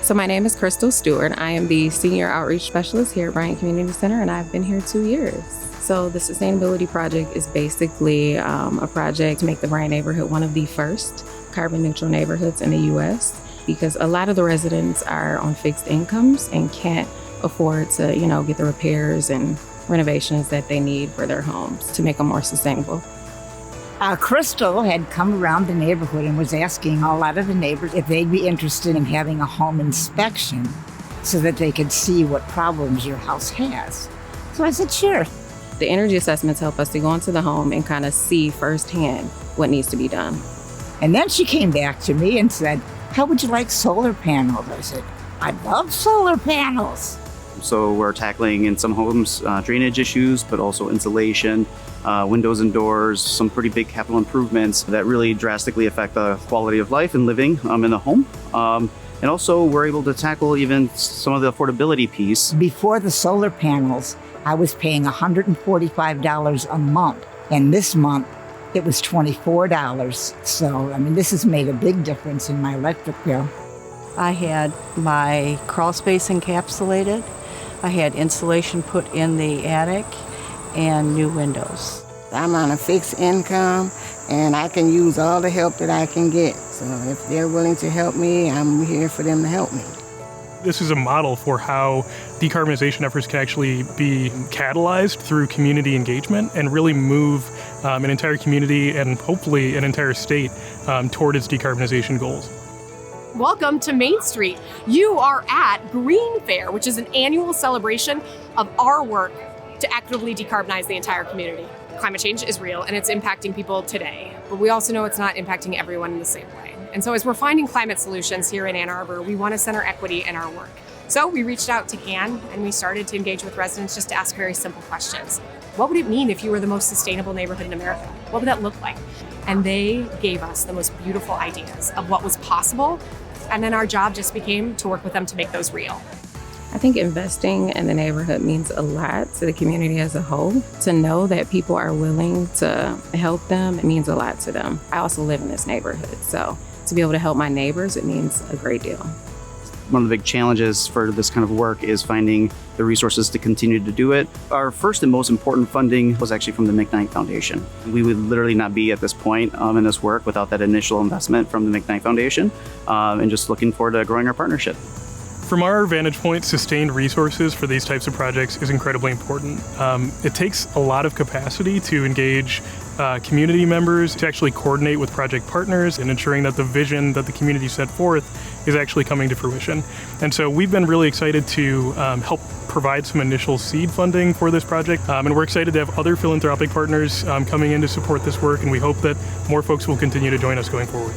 So my name is Crystal Stewart. I am the Senior Outreach Specialist here at Bryant Community Center, and I've been here 2 years. So the Sustainability Project is basically a project to make the Bryant neighborhood one of the first carbon neutral neighborhoods in the U.S. because a lot of the residents are on fixed incomes and can't afford to, get the repairs and renovations that they need for their homes to make them more sustainable. Crystal had come around the neighborhood and was asking a lot of the neighbors if they'd be interested in having a home inspection so that they could see what problems your house has. So I said, sure. The energy assessments help us to go into the home and kind of see firsthand what needs to be done. And then she came back to me and said, how would you like solar panels? I said, I love solar panels. So we're tackling in some homes drainage issues, but also insulation, windows and doors, some pretty big capital improvements that really drastically affect the quality of life and living in the home. And also we're able to tackle even some of the affordability piece. Before the solar panels, I was paying $145 a month. And this month, it was $24. So, this has made a big difference in my electric bill. I had my crawl space encapsulated. I had insulation put in the attic and new windows. I'm on a fixed income and I can use all the help that I can get. So if they're willing to help me, I'm here for them to help me. This is a model for how decarbonization efforts can actually be catalyzed through community engagement and really move an entire community and hopefully an entire state toward its decarbonization goals. Welcome to Main Street. You are at Green Fair, which is an annual celebration of our work to actively decarbonize the entire community. Climate change is real and it's impacting people today, but we also know it's not impacting everyone in the same way. And so as we're finding climate solutions here in Ann Arbor, we want to center equity in our work. So we reached out to Ann and we started to engage with residents just to ask very simple questions. What would it mean if you were the most sustainable neighborhood in America? What would that look like? And they gave us the most beautiful ideas of what was possible. And then our job just became to work with them to make those real. I think investing in the neighborhood means a lot to the community as a whole. To know that people are willing to help them, it means a lot to them. I also live in this neighborhood, so to be able to help my neighbors, it means a great deal. One of the big challenges for this kind of work is finding the resources to continue to do it. Our first and most important funding was actually from the McKnight Foundation. We would literally not be at this point in this work without that initial investment from the McKnight Foundation, and just looking forward to growing our partnership. From our vantage point, sustained resources for these types of projects is incredibly important. It takes a lot of capacity to engage community members, to actually coordinate with project partners and ensuring that the vision that the community set forth is actually coming to fruition. And so we've been really excited to help provide some initial seed funding for this project. And we're excited to have other philanthropic partners coming in to support this work. And we hope that more folks will continue to join us going forward.